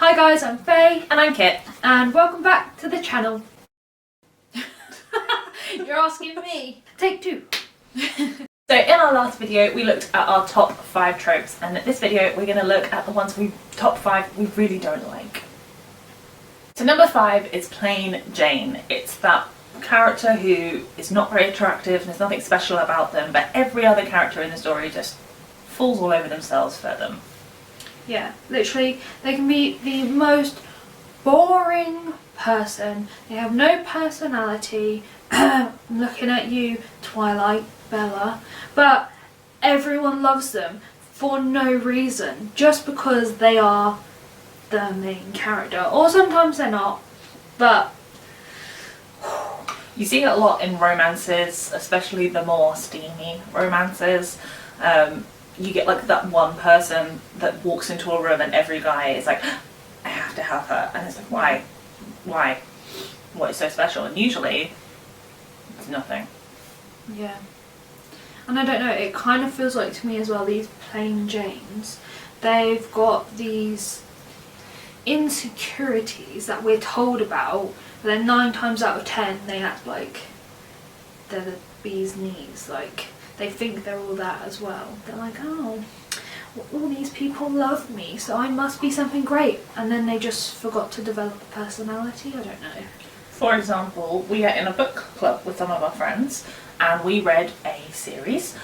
Hi guys, I'm Faye. And I'm Kit. And welcome back to the channel. You're asking me. Take two. So in our last video we looked at our top 5 tropes, and in this video we're going to look at the ones top 5 we really don't like. So number 5 is plain Jane. It's that character who is not very attractive and there's nothing special about them, but every other character in the story just falls all over themselves for them. Yeah, literally, they can be the most boring person. They have no personality. I'm looking at you, Twilight, Bella. But everyone loves them for no reason, just because they are the main character. Or sometimes they're not, but... You see it a lot in romances, especially the more steamy romances. You get like that one person that walks into a room and every guy is like, I have to have her, and it's like, why? Why? What is so special? And usually it's nothing. Yeah. And I don't know, it kind of feels like to me as well, these plain Janes, they've got these insecurities that we're told about, but then 9 times out of 10 they act like they're the bee's knees. Like, they think they're all that as well. They're like, oh, all these people love me, so I must be something great. And then they just forgot to develop a personality. I don't know. For example, we are in a book club with some of our friends, and we read a series,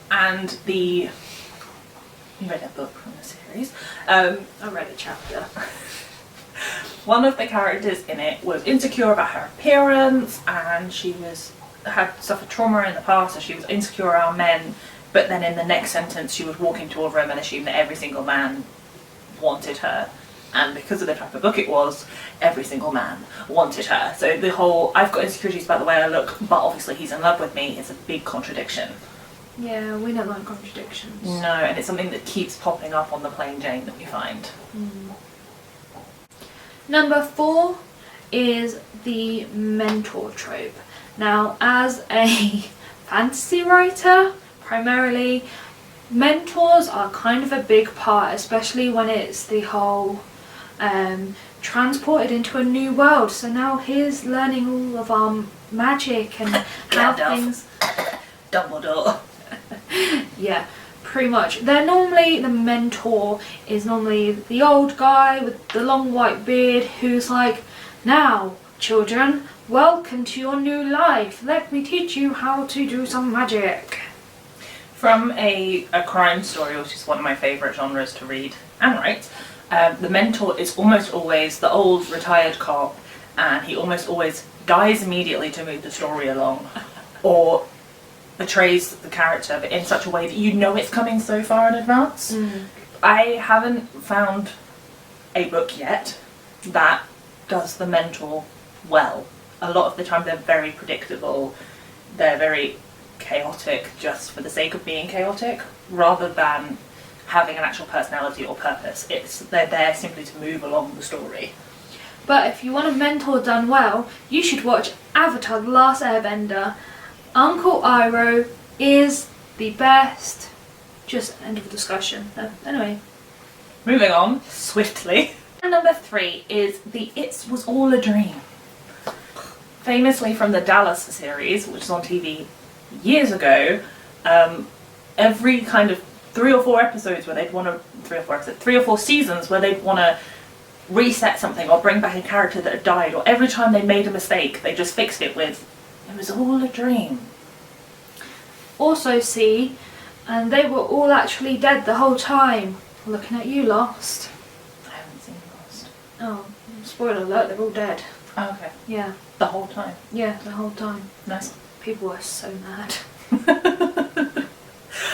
and you read a book from the series. I read a chapter. One of the characters in it was insecure about her appearance, and she had suffered trauma in the past, so she was insecure around men, but then in the next sentence she would walk into a room and assume that every single man wanted her, and because of the type of book it was, every single man wanted her. So the whole I've got insecurities about the way I look, but obviously he's in love with me is a big contradiction. Yeah, we don't like contradictions. No, and it's something that keeps popping up on the plain Jane that we find. Number 4 is the mentor trope. Now, as a fantasy writer, primarily, mentors are kind of a big part, especially when it's the whole transported into a new world. So now here's learning all of our magic and how things... Dumbledore. Yeah, pretty much. They're normally, the mentor is normally the old guy with the long white beard who's like, now, children, welcome to your new life. Let me teach you how to do some magic. From a crime story, which is one of my favourite genres to read and write, the mentor is almost always the old retired cop, and he almost always dies immediately to move the story along, or betrays the character, but in such a way that you know it's coming so far in advance. I haven't found a book yet that does the mentor well. A lot of the time they're very predictable, they're very chaotic just for the sake of being chaotic, rather than having an actual personality or purpose. They're there simply to move along the story. But if you want a mentor done well, you should watch Avatar: The Last Airbender. Uncle Iroh is the best. Just end of discussion. Anyway. Moving on swiftly. And number 3 is the It Was All a Dream. Famously from the Dallas series, which was on TV years ago, every kind of 3 or 4 episodes where they'd want to, 3 or 4 seasons where they'd want to reset something or bring back a character that had died, or every time they made a mistake they just fixed it with, it was all a dream. Also see, and they were all actually dead the whole time. Looking at you, Lost. I haven't seen Lost. Oh, spoiler alert, they're all dead. Oh, okay. Yeah. The whole time? Yeah, the whole time. Nice. People were so mad.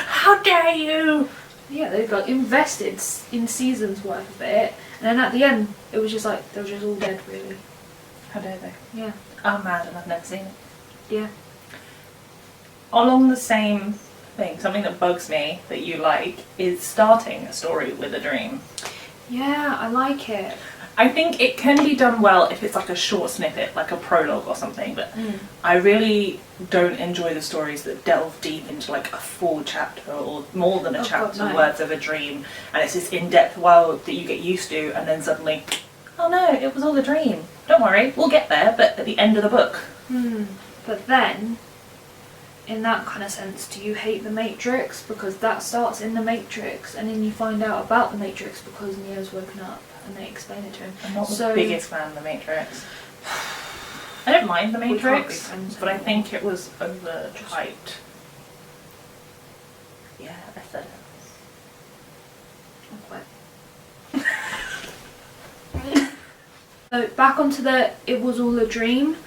How dare you! Yeah, they got invested in seasons worth of it, and then at the end it was just like, they were just all dead really. How dare they? Yeah. I'm mad and I've never seen it. Yeah. Along the same thing, something that bugs me that you like is starting a story with a dream. Yeah, I like it. I think it can be done well if it's like a short snippet, like a prologue or something, but I really don't enjoy the stories that delve deep into like a full chapter or more than a chapter worth of a dream, and it's this in-depth world that you get used to, and then suddenly, oh no, it was all a dream. Don't worry, we'll get there, but at the end of the book. But then, in that kind of sense, do you hate The Matrix? Because that starts in The Matrix, and then you find out about The Matrix because Neo's woken up and they explain it to him. I'm not the biggest fan of The Matrix. I don't mind The Matrix, but I think it was overhyped. Yeah, I said it. So back onto the it was all a dream.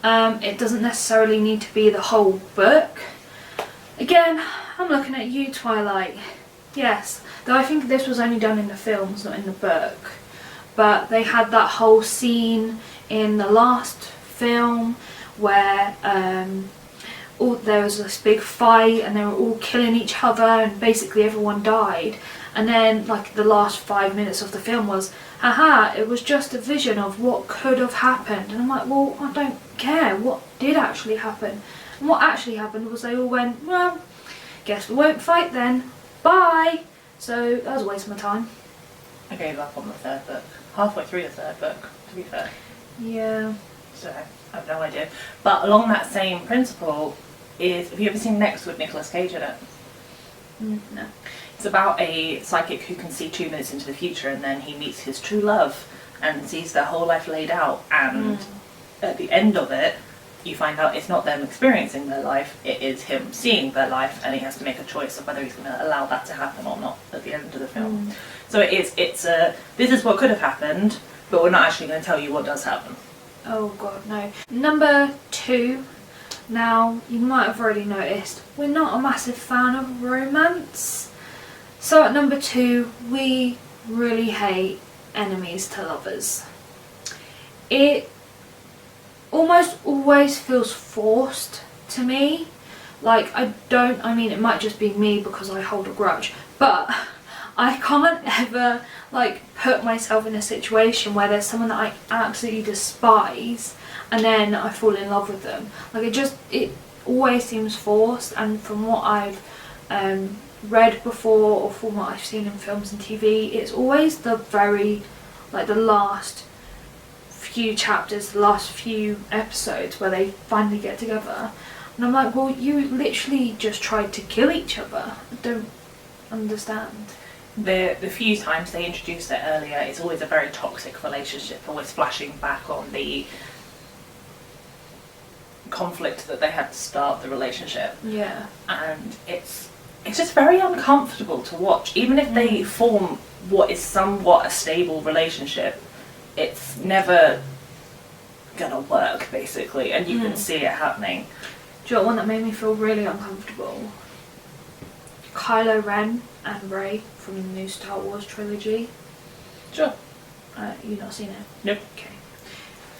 It doesn't necessarily need to be the whole book. Again, I'm looking at you, Twilight. Yes, though I think this was only done in the films, not in the book. But they had that whole scene in the last film where there was this big fight and they were all killing each other and basically everyone died. And then like the last 5 minutes of the film was, haha, it was just a vision of what could have happened. And I'm like, well, I don't care. What did actually happen? And what actually happened was they all went, well, guess we won't fight then. Bye. So that was a waste of my time. I gave up on the third book. Halfway through the third book, to be fair. Yeah. So I have no idea. But along that same principle have you ever seen Next with Nicolas Cage in it? No. It's about a psychic who can see 2 minutes into the future, and then he meets his true love and sees their whole life laid out, and at the end of it you find out it's not them experiencing their life, it is him seeing their life, and he has to make a choice of whether he's going to allow that to happen or not at the end of the film. So it's this is what could have happened, but we're not actually going to tell you what does happen. Oh god, no. Number 2. Now, you might have already noticed, we're not a massive fan of romance. So at number 2, we really hate enemies to lovers. It almost always feels forced to me. Like, I mean, it might just be me because I hold a grudge, but I can't ever, like, put myself in a situation where there's someone that I absolutely despise and then I fall in love with them. Like, it always seems forced, and from what I've read before or from what I've seen in films and TV, it's always the last few chapters, the last few episodes where they finally get together. And I'm like, well, you literally just tried to kill each other. I don't understand. The few times they introduced it earlier, it's always a very toxic relationship, always flashing back on the conflict that they had to start the relationship. Yeah. And it's just very uncomfortable to watch. Even if they form what is somewhat a stable relationship, it's never gonna work, basically, and you can see it happening. Do you know what one that made me feel really uncomfortable? Kylo Ren and Rey from the new Star Wars trilogy. Sure. You've not seen it? Nope. Okay.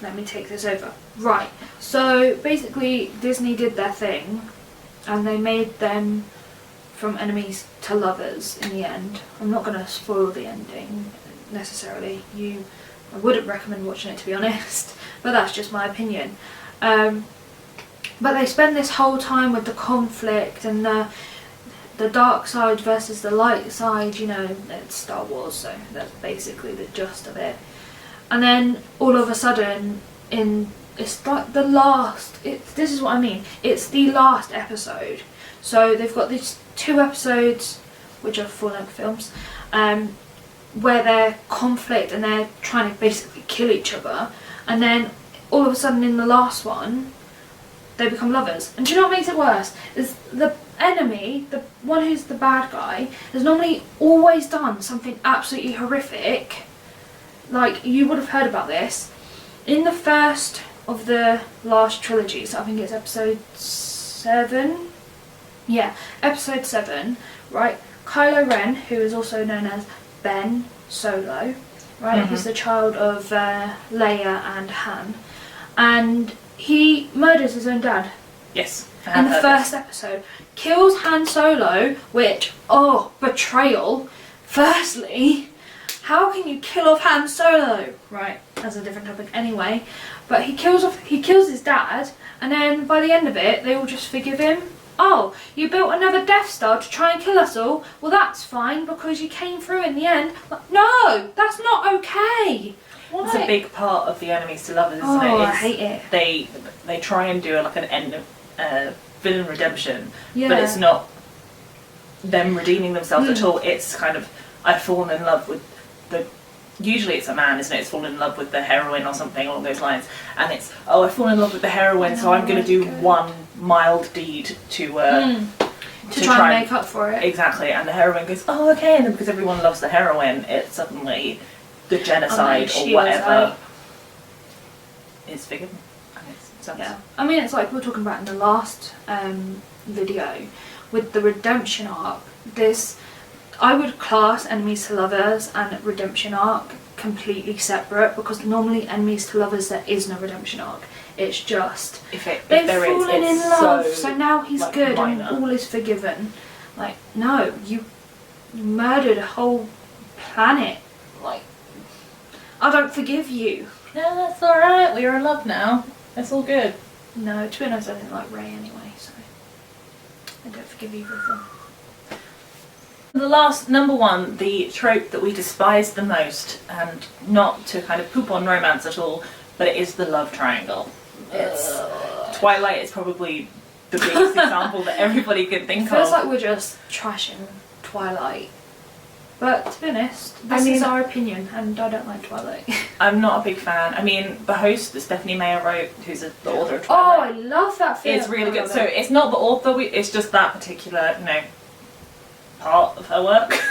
Let me take this over. Right. So basically Disney did their thing and they made them from enemies to lovers in the end. I'm not going to spoil the ending necessarily. I wouldn't recommend watching it, to be honest, but that's just my opinion. But they spend this whole time with the conflict and the dark side versus the light side, you know, it's Star Wars, so that's basically the gist of it. And then all of a sudden, it's like the last, this is what I mean, it's the last episode. So they've got these 2 episodes, which are full-length films, where they're conflict and they're trying to basically kill each other. And then all of a sudden in the last one, they become lovers. And do you know what makes it worse? Is the enemy, the one who's the bad guy, has normally always done something absolutely horrific. Like, you would have heard about this. In the first of the last trilogy, so I think it's episode 7. Yeah, episode 7, right? Kylo Ren, who is also known as Ben Solo, right? He's the child of Leia and Han. And he murders his own dad. Yes. In the first episode. Kills Han Solo, which, betrayal. Firstly, How can you kill off Han Solo? Right, that's a different topic anyway. But he kills his dad, and then by the end of it, they all just forgive him. Oh, you built another Death Star to try and kill us all? Well, that's fine because you came through in the end. Like, no, that's not okay. What? It's a big part of the enemies to lovers, isn't it? Oh, I hate it. They try and do like an end of villain redemption, Yeah. but it's not them redeeming themselves at all. It's kind of, I've fallen in love with the. Usually it's a man, isn't it? It's fallen in love with the heroine or something along those lines, and it's I've fallen in love with the heroine, so I'm going to do one mild deed to try and make up for it. Exactly, and the heroine goes, oh okay, and then because everyone loves the heroine, it's suddenly the genocide or whatever is forgiven. Yeah, I mean, it's like we were talking about in the last video with the redemption arc. I would class enemies to lovers and redemption arc completely separate, because normally enemies to lovers there is no redemption arc. It's just they've fallen in love, so now he's like good minor. And all is forgiven. Like, no, you murdered a whole planet. Like, I don't forgive you. No, that's alright, we're in love now. It's all good. No, to be honest, I didn't like Rey anyway, so I don't forgive either of them. The last, number one, the trope that we despise the most, and not to kind of poop on romance at all, but it is the love triangle. It's Twilight is probably the biggest example that everybody can think of. Feels like we're just trashing Twilight. But to be honest, this is our opinion, and I don't like Twilight. I'm not a big fan. I mean, the host that Stephanie Meyer wrote, who's the author of Twilight. Oh, I love that film. It's really good. So it's not the author, it's just that particular, part of her work.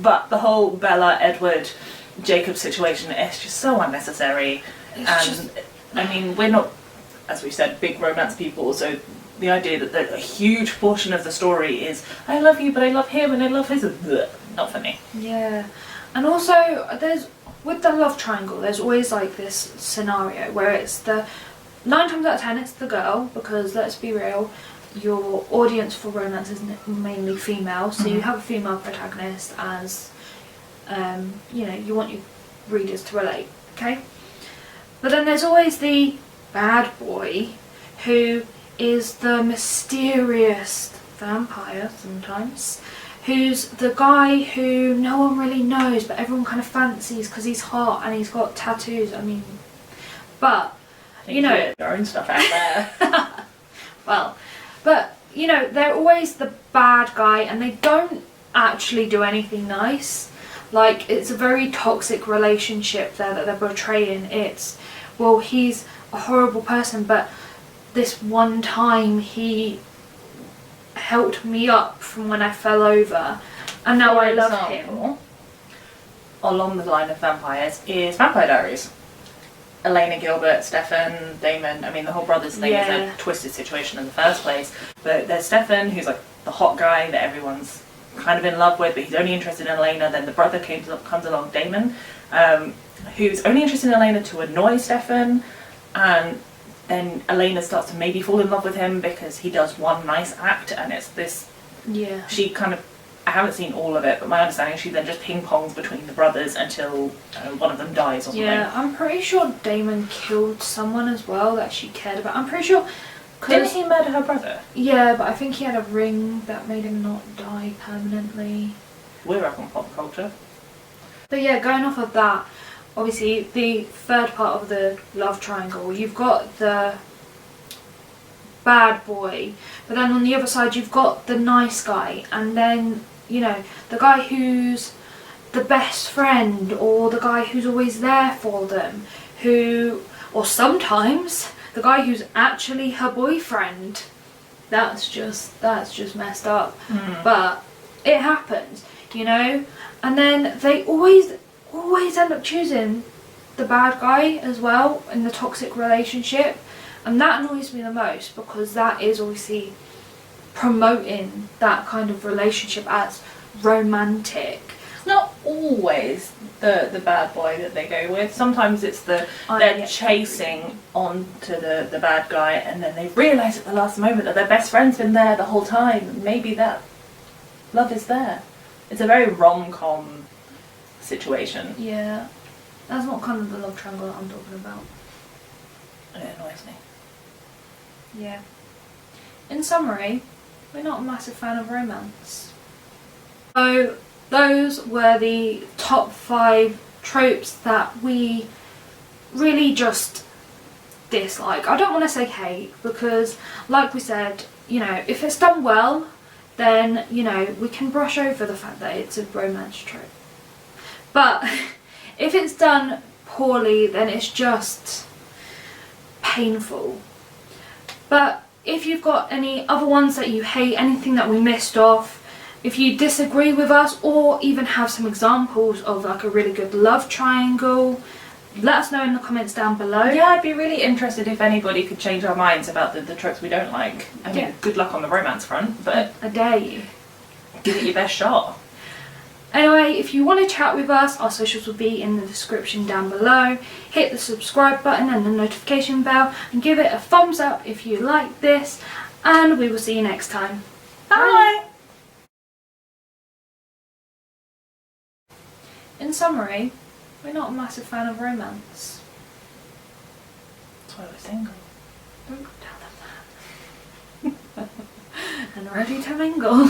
But the whole Bella, Edward, Jacob situation is just so unnecessary. I mean, we're not, as we said, big romance people, so the idea that a huge portion of the story is I love you but I love him and I love his, not for me. Yeah, and also with the love triangle there's always like this scenario where it's 9 times out of 10 it's the girl, because let's be real, your audience for romance is mainly female, so you have a female protagonist as you want your readers to relate, okay? But then there's always the bad boy who is the mysterious vampire sometimes, who's the guy who no one really knows but everyone kind of fancies because he's hot and he's got tattoos. I mean, but your own stuff out there. Well, but they're always the bad guy and they don't actually do anything nice. Like, it's a very toxic relationship there that they're portraying. It's, well, he's a horrible person, but this one time he helped me up from when I fell over, and now I love him. Along the line of vampires is Vampire Diaries. Elena Gilbert, Stefan, Damon, I mean the whole brothers thing is a twisted situation in the first place. But there's Stefan, who's like the hot guy that everyone's kind of in love with, but he's only interested in Elena. Then the brother comes along, Damon, who's only interested in Elena to annoy Stefan, and then Elena starts to maybe fall in love with him because he does one nice act, and it's this. Yeah. She kind of. I haven't seen all of it, but my understanding, she then just ping-pongs between the brothers until one of them dies or something. Yeah, I'm pretty sure Damon killed someone as well that she cared about. I'm pretty sure. Didn't he murder her brother? Yeah, but I think he had a ring that made him not die permanently. We're up on pop culture. But yeah, going off of that, obviously the third part of the love triangle, you've got the bad boy, but then on the other side you've got the nice guy, and then the guy who's the best friend, or the guy who's always there for them, or sometimes the guy who's actually her boyfriend. That's just messed up. But it happens, and then they always end up choosing the bad guy as well in the toxic relationship, and that annoys me the most, because that is obviously promoting that kind of relationship as romantic. It's not always the bad boy that they go with. Sometimes it's they're chasing onto the bad guy, and then they realise at the last moment that their best friend's been there the whole time. Maybe that love is there. It's a very rom-com situation. Yeah. That's not kind of the love triangle that I'm talking about. And it annoys me. Yeah. In summary, we're not a massive fan of romance. So those were the top 5 tropes that we really just dislike. I don't want to say hate because, like we said, you know, if it's done well, then, you know, we can brush over the fact that it's a romance trope. But if it's done poorly, then it's just painful. But if you've got any other ones that you hate, anything that we missed off, if you disagree with us or even have some examples of like a really good love triangle, let us know in the comments down below. Yeah, I'd be really interested if anybody could change our minds about the tropes we don't like. I mean, Yeah. good luck on the romance front, but I dare you. give it your best shot. Anyway, if you want to chat with us, our socials will be in the description down below. Hit the subscribe button and the notification bell and give it a thumbs up if you like this, and we will see you next time. Bye! In summary, we're not a massive fan of romance. That's why we're single. Don't tell them that. And ready to mingle.